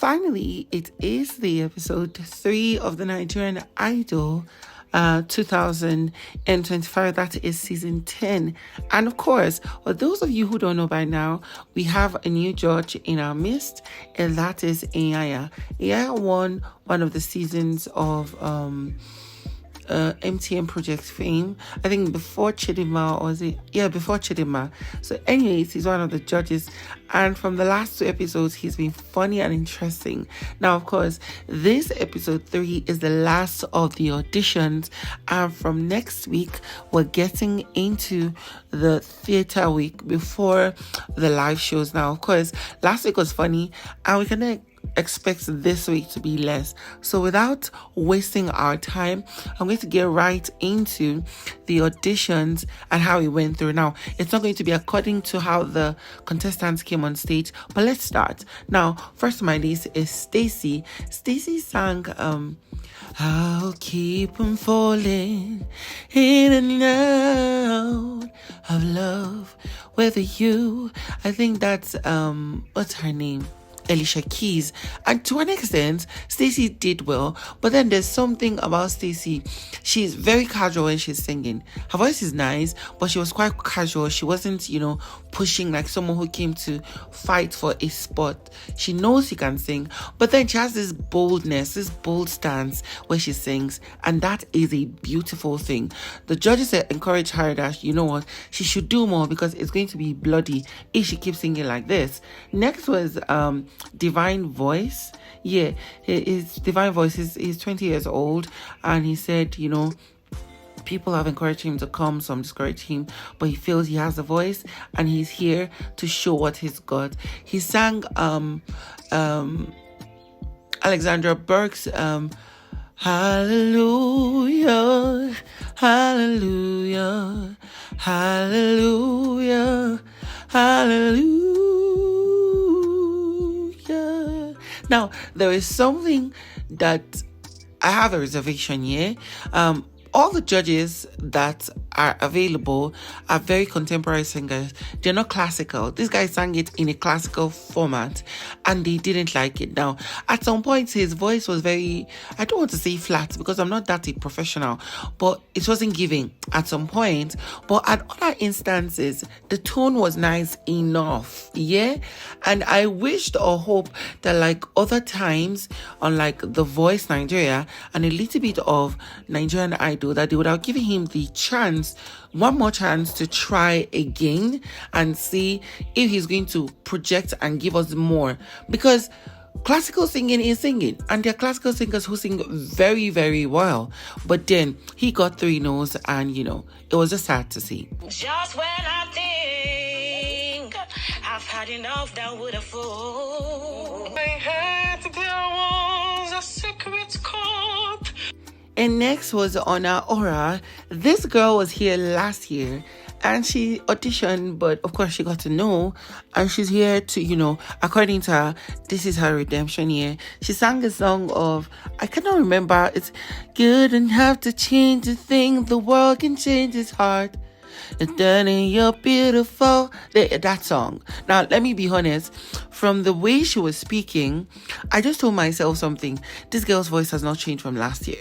finally, it is the episode 3 of the Nigerian Idol 2025. That is season 10. And of course, for those of you who don't know by now, we have a new judge in our midst, and that is Naija. Naija won one of the seasons of MTN Project Fame, I think before Chidinma, or was it? Yeah, before Chidinma. So anyways, he's one of the judges, and from the last 2 episodes, he's been funny and interesting. Now, of course, this episode 3 is the last of the auditions, and from next week, we're getting into the theater week before the live shows. Now, of course, last week was funny, and we can expect this week to be less. So without wasting our time, I'm going to get right into the auditions and how it went through. Now, it's not going to be according to how the contestants came on stage, but let's start. Now, first on my list is Stacy. Stacy sang I'll keep on falling in and out of love with you. I think that's what's her name? Alicia Keys. And to an extent, Stacy did well, but then there's something about Stacy. She's very casual when she's singing. Her voice is nice, but she was quite casual. She wasn't, pushing like someone who came to fight for a spot. She knows she can sing, but then she has this boldness, this bold stance where she sings, and that is a beautiful thing. The judges encourage her that, she should do more because it's going to be bloody if she keeps singing like this. Next was Divine Voice. Yeah, his Divine Voice is he's 20 years old, and he said, people have encouraged him to come, some discourage him, but he feels he has a voice and he's here to show what he's got. He sang Alexandra Burke's Hallelujah, Hallelujah, Hallelujah, Hallelujah. Now, there is something that I have a reservation here. All the judges that are available are very contemporary singers. They're not classical. This guy sang it in a classical format and they didn't like it. Now, at some point, his voice was very, I don't want to say flat because I'm not that a professional, but it wasn't giving at some point. But at other instances, the tone was nice enough. Yeah. And I wished or hope that like other times on like The Voice Nigeria and a little bit of Nigerian Idol, that they would have given him the chance, one more chance to try again and see if he's going to project and give us more. Because classical singing is singing, and there are classical singers who sing very, very well. But then he got 3 no's, and it was just sad to see. Just when I think I've had enough, that would have fallen. I heard there was a secret chord. And next was Honor Aura. This girl was here last year and she auditioned, but of course she got to know, and she's here to, according to her, this is her redemption year. She sang a song of, I cannot remember, it's good and have to change a thing, the world can change its heart. And then you're beautiful. That song. Now, let me be honest. From the way she was speaking, I just told myself something. This girl's voice has not changed from last year.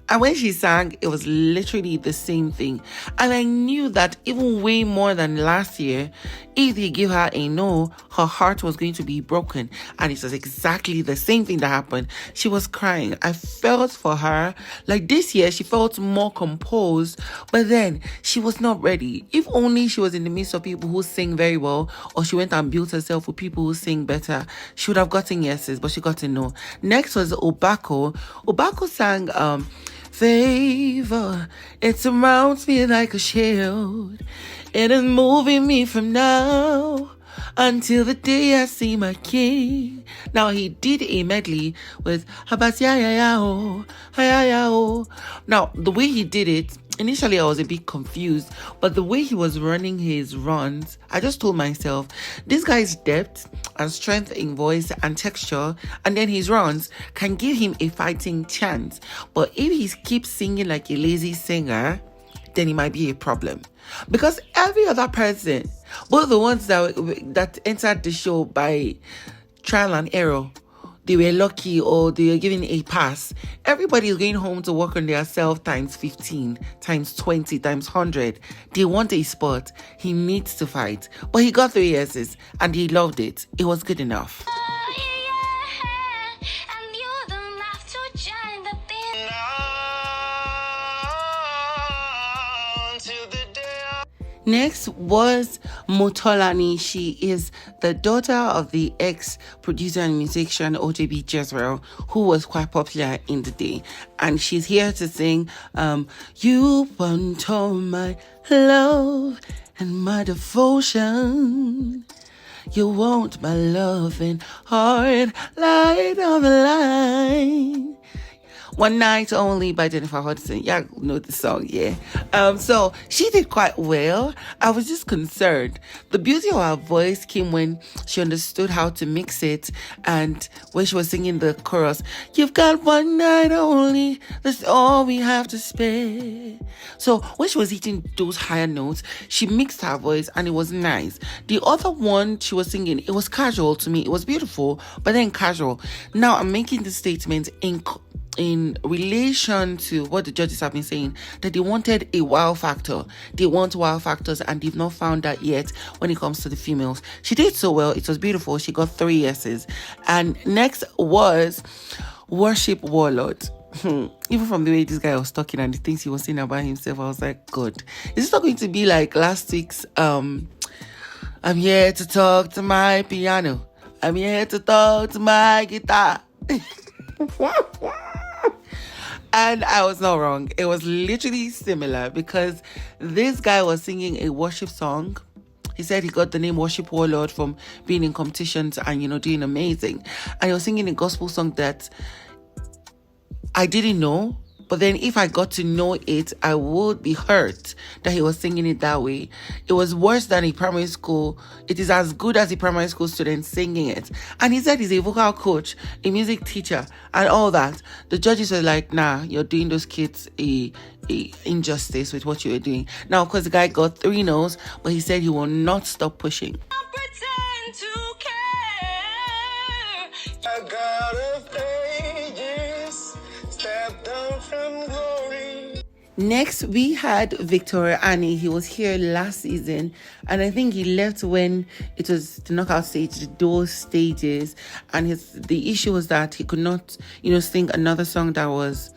And when she sang, it was literally the same thing. And I knew that even way more than last year, if they give her a no, her heart was going to be broken. And it was exactly the same thing that happened. She was crying. I felt for her. Like this year, she felt more composed, but then she was not ready. If only she was in the midst of people who sing very well, or she went and built herself with people who sing better, she would have gotten yeses, but she got a no. Next was Obaco. Obaco sang Favor, it surrounds me like a shield. It is moving me from now until the day I see my king. Now, he did a medley with Habasya. Now, the way he did it, initially I was a bit confused, but the way he was running his runs, I just told myself, this guy's depth and strength in voice and texture, and then his runs can give him a fighting chance. But if he keeps singing like a lazy singer, then it might be a problem. Because every other person, both the ones that entered the show by trial and error, they were lucky or they were given a pass. Everybody is going home to work on their self times 15, times 20, times 100. They want a spot. He needs to fight. But he got 3 yeses and he loved it. It was good enough. Next was Motoani. She is the daughter of the ex-producer and musician OJB Jezreel, who was quite popular in the day. And she's here to sing, You want all my love and my devotion. You want my love and heart, light on the line. One Night Only by Jennifer Hudson. Y'all know the song, yeah. So she did quite well. I was just concerned. The beauty of her voice came when she understood how to mix it, and when she was singing the chorus, you've got one night only, that's all we have to spare. So when she was hitting those higher notes, she mixed her voice and it was nice. The other one she was singing, it was casual to me. It was beautiful, but then casual. Now I'm making the statement in relation to what the judges have been saying, that they wanted a wow factor. They want wow factors and they've not found that yet when it comes to the females. She did so well. It was beautiful. She got 3 yeses. And next was Worship Warlord. Even from the way this guy was talking and the things he was saying about himself, I was like, God, is this not going to be like last week's I'm here to talk to my piano, I'm here to talk to my guitar? And I was not wrong. It was literally similar because this guy was singing a worship song. He said he got the name Worship Warlord from being in competitions and, doing amazing. And he was singing a gospel song that I didn't know. But then if I got to know it, I would be hurt that he was singing it that way. It was worse than a primary school. It is as good as a primary school student singing it. And he said he's a vocal coach, a music teacher, and all that. The judges were like, nah, you're doing those kids a injustice with what you were doing. Now, of course, the guy got 3 no's, but he said he will not stop pushing. Next, we had Victoriani. He was here last season, and I think he left when it was the knockout stage, those stages. And the issue was that he could not, sing another song that was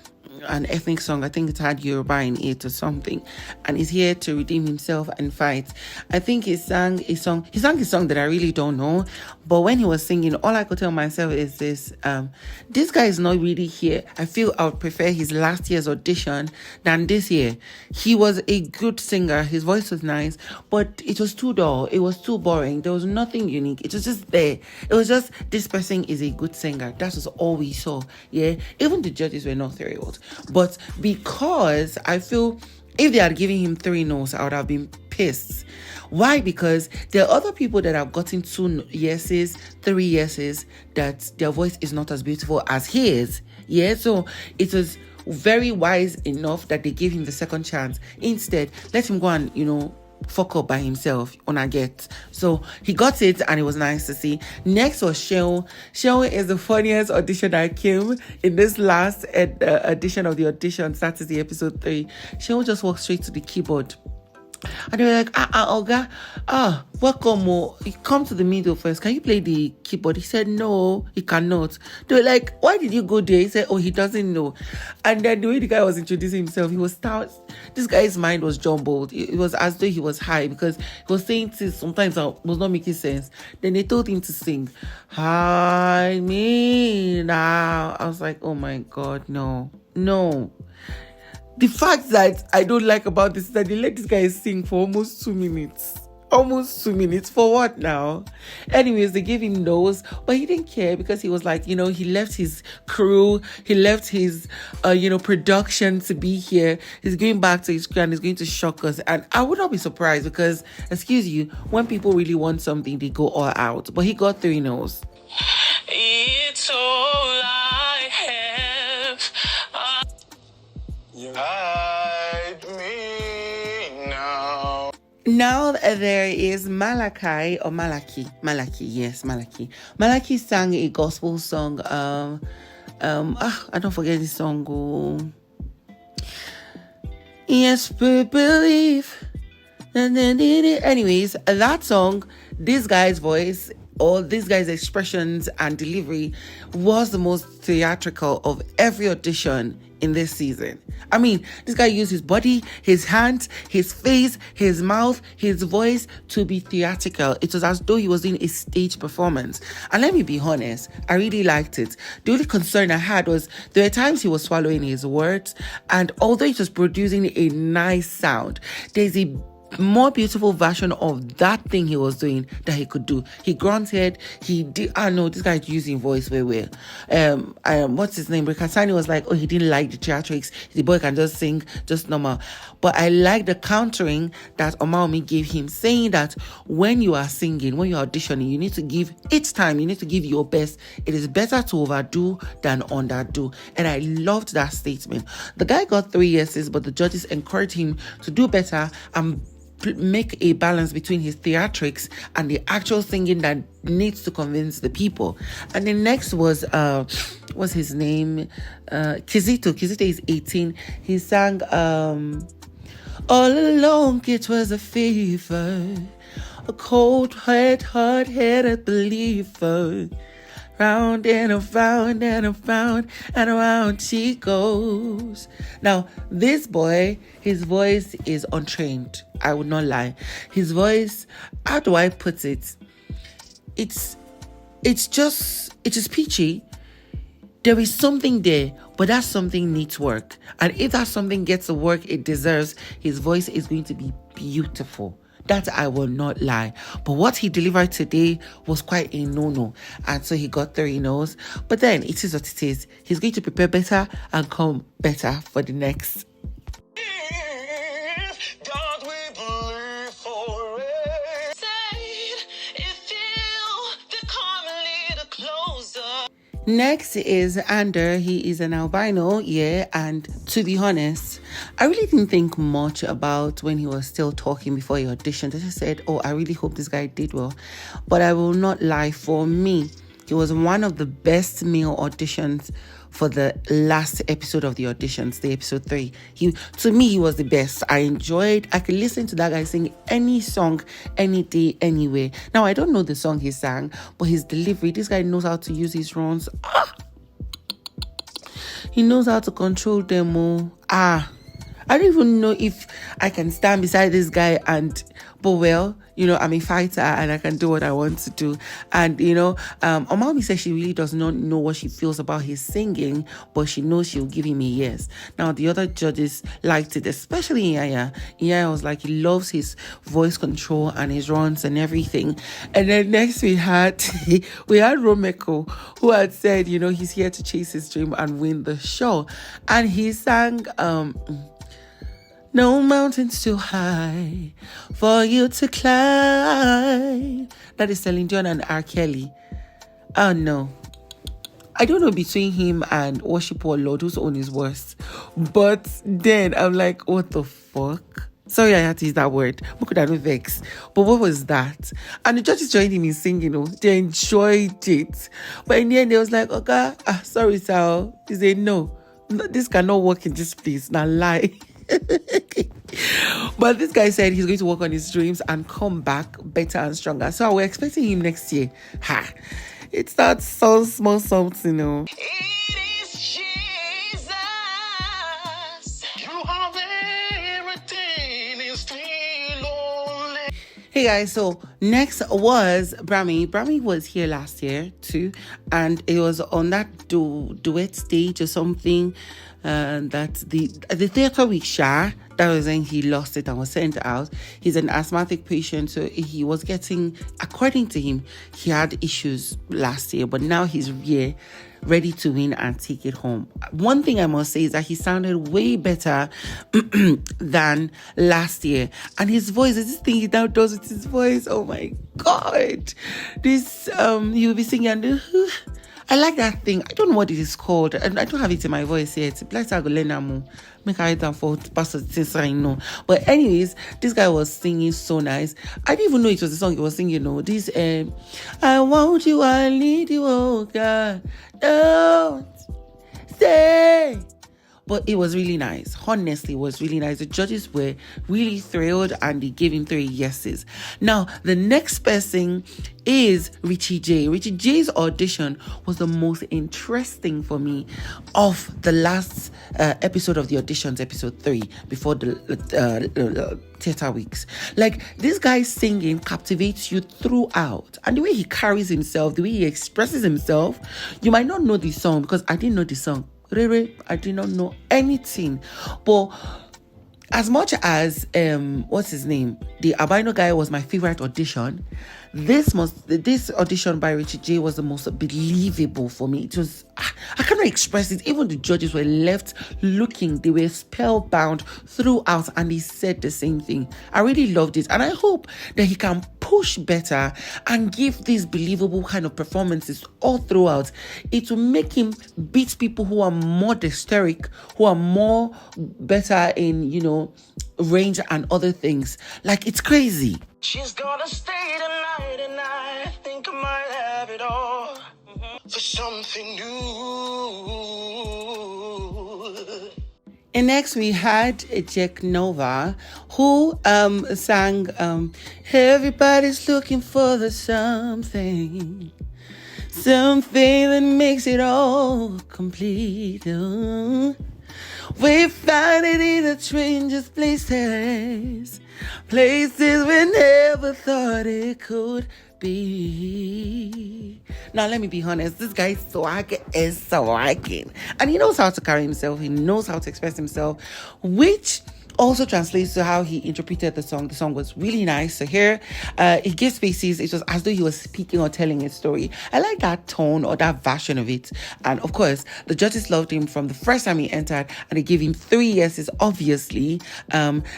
an ethnic song. I think it had Yoruba in it or something, and he's here to redeem himself and fight. I think he sang a song that I really don't know, but when he was singing, all I could tell myself is this guy is not really here. I feel I would prefer his last year's audition than this year. He was a good singer, his voice was nice, but it was too dull, it was too boring, there was nothing unique. It was just there. It was just, this person is a good singer. That was all we saw. Yeah, even the judges were not thrilled. But because I feel if they had given him 3 no's, I would have been pissed. Why? Because there are other people that have gotten 2 yeses, 3 yeses, that their voice is not as beautiful as his. Yeah, so it was very wise enough that they gave him the second chance. Instead, let him go and, fuck up by himself on a get. So he got it and it was nice to see. Next was Seaon. Seaon is the funniest audition that came in this last edition of the audition, Saturday episode 3. Seaon just walked straight to the keyboard. And they were like, Olga, welcome. You come to the middle first. Can you play the keyboard? He said, no, he cannot. They were like, why did you go there? He said, oh, he doesn't know. And then the way the guy was introducing himself, he was stout. This guy's mind was jumbled. It was as though he was high because he was saying things sometimes that was not making sense. Then they told him to sing, hi, me now. I was like, oh my God, no. The fact that I don't like about this is that they let this guy sing for almost 2 minutes. Almost 2 minutes. For what now? Anyways, they gave him those, but he didn't care because he was like, he left his crew, he left his, production to be here. He's going back to his crew and he's going to shock us. And I would not be surprised because, excuse you, when people really want something, they go all out. But he got 3 no's. It's all I have. Hide me now. Now there is Malaki. Malaki sang a gospel song. I don't forget this song. Oh. Yes, believe. Anyways, that song, this guy's voice or this guy's expressions and delivery was the most theatrical of every audition in this season. I mean, this guy used his body, his hands, his face, his mouth, his voice to be theatrical. It was as though he was doing a stage performance. And let me be honest, I really liked it. The only concern I had was there were times he was swallowing his words, and although he was producing a nice sound, there's a more beautiful version of that thing he was doing that he could do. He grunted, he did, this guy's using voice very well. What's his name? Richasani was like, he didn't like the theatrics. The boy can just sing, just normal. But I like the countering that omawumi gave him, saying that when you are singing, when you're auditioning, you need to give each time, you need to give your best. It is better to overdo than underdo. And I loved that statement. The guy got 3 yeses, but the judges encouraged him to do better and make a balance between his theatrics and the actual singing that needs to convince the people. And the next was what's his name? Kizito. Kizito is 18. He sang all along it was a fever, a cold hard-headed believer. Round and around and around and around she goes. Now, this boy, his voice is untrained. I would not lie. His voice, how do I put it? It's just peachy. There is something there, but that something needs work. And if that something gets the work it deserves, his voice is going to be beautiful. That I will not lie. But what he delivered today was quite a no-no. And so he got 3 no's. But then it is what it is. He's going to prepare better and come better for the next. God, we believe for it. Say, if you come a little closer. Next is Ander. He is an albino, and to be honest, I really didn't think much about when he was still talking before he auditioned. I just said, I really hope this guy did well. But I will not lie, for me, he was one of the best male auditions for the last episode of the auditions, the episode 3. To me, he was the best. I could listen to that guy sing any song, any day, anywhere. Now, I don't know the song he sang, but his delivery, this guy knows how to use his runs. He knows how to control them. I don't even know if I can stand beside this guy but I'm a fighter and I can do what I want to do. And, omawumi says she really does not know what she feels about his singing, but she knows she'll give him a yes. Now, the other judges liked it, especially Inyanya. Inyanya was like, he loves his voice control and his runs and everything. And then next we had Romeo, who had said, he's here to chase his dream and win the show. And he sang, no mountains too high for you to climb. That is Celine Dion and R. Kelly. Oh no. I don't know between him and Worship Warlord whose own is worse. But then I'm like, what the fuck? Sorry, I had to use that word. What could I do vex? But what was that? And the judges joined him in singing, they enjoyed it. But in the end, they was like, okay, sorry, sir. He said, no, this cannot work in this place. Now lie. But this guy said he's going to work on his dreams and come back better and stronger. So we're expecting him next year. It's that so small something, It is Jesus. You have everything is still only. Hey guys, so next was Brammy. Brammy was here last year too, and it was on that duet stage or something. That the theatre week that was when he lost it and was sent out. He's an asthmatic patient, so he was getting, according to him, he had issues last year, but now he's here ready to win and take it home. One thing I must say is that he sounded way better than last year, and his voice, this thing he now does with his voice, oh my god, this he'll be singing and I like that thing. I don't know what it is called. I don't have it in my voice yet. Bless I go learn more. Make I write for pastor since I know. But anyways, this guy was singing so nice. I didn't even know it was the song he was singing. You know, this I want you, I need you, oh God. Don't stay. But it was really nice. Honestly, it was really nice. The judges were really thrilled and they gave him 3 yeses. Now, the next person is Richie J. Richie J's audition was the most interesting for me of the last episode of the auditions, episode 3, before the theater weeks. Like, this guy singing captivates you throughout. And the way he carries himself, the way he expresses himself, you might not know the song because I didn't know the song. Really, I did not know anything. But as much as what's his name, the albino guy was my favorite audition, this audition by Richie J was the most believable for me. It was, I cannot express it. Even the judges were left looking. They were spellbound throughout, and he said the same thing. I really loved it, and I hope that he can push better and give these believable kind of performances all throughout. It will make him beat people who are more dexteric, who are more better in, you know, range and other things. Like, it's crazy. She's gonna stay tonight, and I think I might have it all for something new. And next we had Jack Nova, who sang Everybody's Looking for the something that makes it all complete. We find it in the strangest places we never thought it could be. Now, let me be honest, this guy is swagging. And he knows how to carry himself. He knows how to express himself, which also translates to how he interpreted the song. The song was really nice to hear. It gives spaces. It was as though he was speaking or telling a story. I like that tone or that version of it. And of course, the judges loved him from the first time he entered, and they gave him 3 yeses, obviously.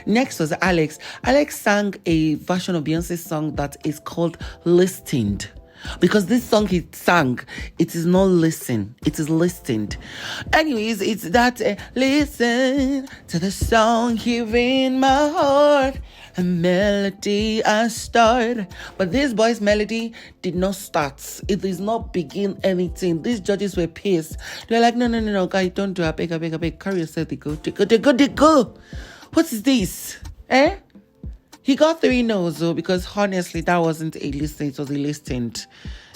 Next was Alex. Alex sang a version of Beyonce's song that is called Listened. Because this song he sang, it is not listen, it is listened. Anyways, it's that listen to the song here in my heart, a melody I start. But this boy's melody did not start. It does not begin anything. These judges were pissed. They're like, no, guys, don't do it. I beg. Carry yourself, they go. What is this? He got 3 no's though, because honestly, that wasn't a listen, it was a listened.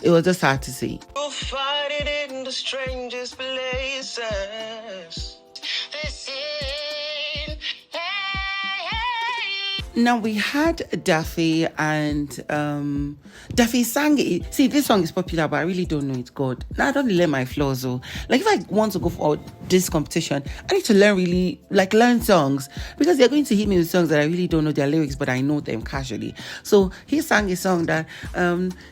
It was just hard to see. We'll find it in the strangest places. Now we had Daffy, and Daffy sang it. See, this song is popular, but I really don't know it's good. Now I don't learn my flaws though. Like, if I want to go for this competition, I need to learn songs, because they're going to hit me with songs that I really don't know their lyrics, but I know them casually. So he sang a song that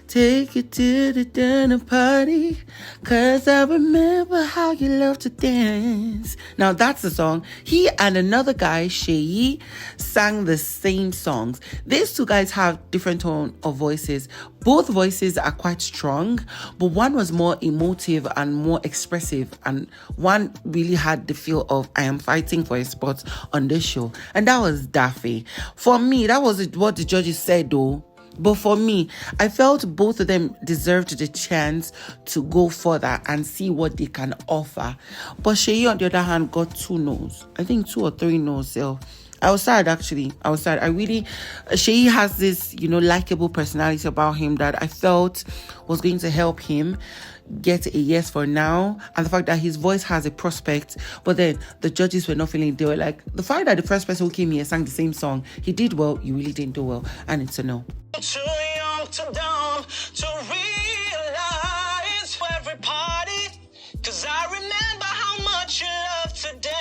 take you to the dinner party, 'cause I remember how you love to dance. Now that's the song. He and another guy, Sheyi, sang the same songs. These 2 guys have different tone of voices. Both voices are quite strong, but one was more emotive and more expressive, and one really had the feel of I am fighting for a spot on this show, and that was Daffy. For me, that was what the judges said though. But for me, I felt both of them deserved the chance to go further and see what they can offer. But Sheyi, on the other hand, got 2 no's. I think 2 or 3 no's. So I was sad, actually. Sheyi has this, likable personality about him that I felt was going to help him get a yes for now. And the fact that his voice has a prospect, but then the judges were not feeling it. They were like, the fact that the first person who came here sang the same song, he did well, you really didn't do well. And it's a no. Too young to dumb to realize every party, 'cause I remember how much you love to dance.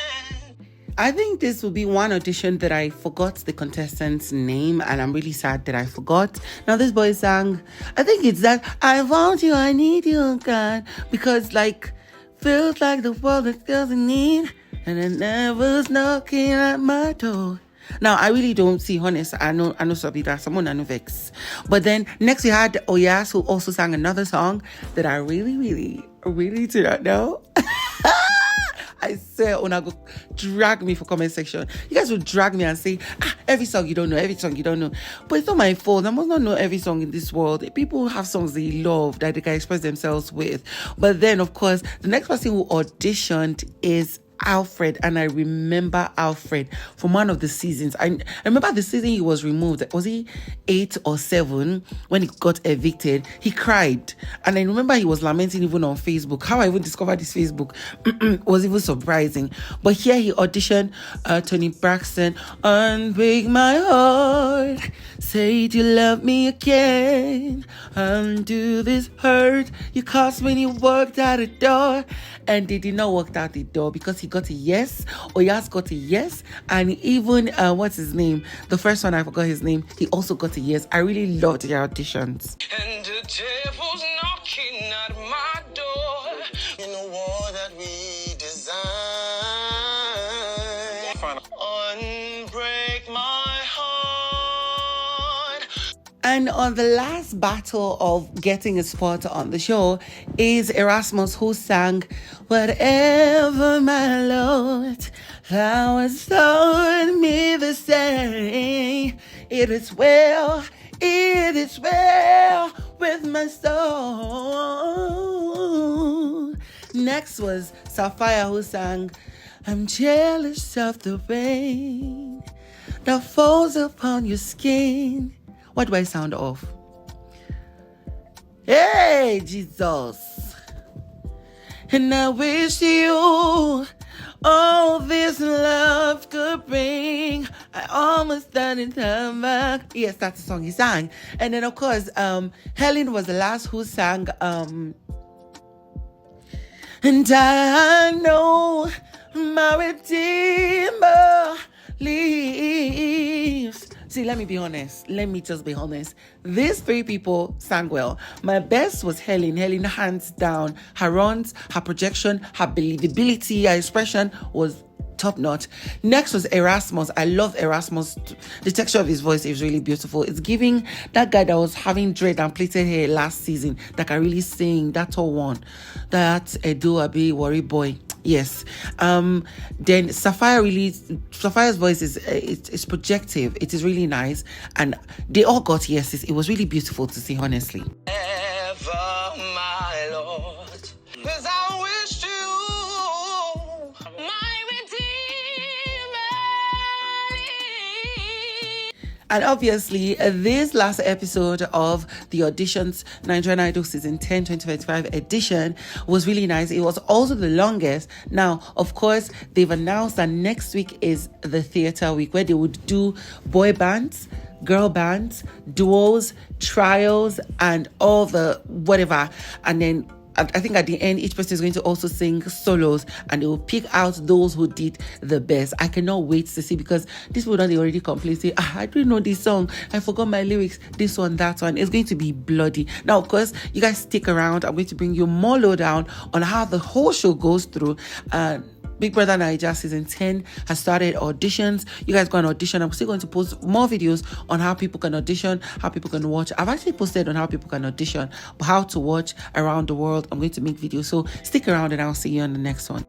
I think this will be one audition that I forgot the contestant's name, and I'm really sad that I forgot. Now this boy sang, I think it's that I want you, I need you, God, because feels like the world that doesn't need, and it never's knocking at my door. Now, I really don't see honest. I know Sabita, someone I know vex. But then next we had Oyas, who also sang another song that I really, really Really? Do not know? I swear, Una go drag me for comment section. You guys will drag me and say, every song you don't know, every song you don't know. But it's not my fault. I must not know every song in this world. People have songs they love that they can express themselves with. But then, of course, the next person who auditioned is Alfred, and I remember Alfred from one of the seasons. I remember the season he was removed. Was he 8 or 7 when he got evicted? He cried, and I remember he was lamenting even on Facebook. How I even discovered his Facebook was even surprising. But here he auditioned Tony Braxton, Unbreak My Heart, Say You Love Me Again, Undo This Hurt You Caused When You Walked Out the Door. And they did not walk out the door because he got a yes. Oyas got a yes. And even, what's his name? The first one, I forgot his name. He also got a yes. I really loved their auditions. And the devil's knocking at my door. In a war that we design. Unbreak my heart. And on the last battle of getting a spot on the show is Erasmus, who sang Whatever, My Lord, Thou hast taught me the same. It is well with my soul. Next was Sapphire, who sang I'm jealous of the rain that falls upon your skin. What do I sound off? Hey, Jesus. And I wish you all this love could bring. I almost started to back. Yes, that's the song he sang. And then, of course, Helen was the last who sang. And I know my Redeemer lives. See, let me be honest. Let me just be honest. These 3 people sang well. My best was Helen. Helen, hands down. Her runs, her projection, her believability, her expression was top notch. Next was Erasmus. I love Erasmus. The texture of his voice is really beautiful. It's giving that guy that was having dread and plaited hair last season that can really sing. That all one. That Edo Abi Worry Boy. Yes. Then Sapphire's voice is projective. It is really nice, and they all got yeses. It was really beautiful to see, honestly. Ever, my Lord, 'cause I wish you, my Redeemer. And obviously, this last episode of the Auditions Nigerian Idol Season 10 2025 edition was really nice. It was also the longest. Now, of course, they've announced that next week is the theater week, where they would do boy bands, girl bands, duos, trials, and all the whatever. And then I think at the end, each person is going to also sing solos, and they will pick out those who did the best. I cannot wait to see, because this will not already complain, say, I don't know this song, I forgot my lyrics, this one, that one. It's going to be bloody. Now, of course, you guys stick around. I'm going to bring you more lowdown on how the whole show goes through. Big Brother Naija Season 10 has started auditions. You guys go and audition. I'm still going to post more videos on how people can audition, how people can watch. I've actually posted on how people can audition, but how to watch around the world, I'm going to make videos. So stick around, and I'll see you on the next one.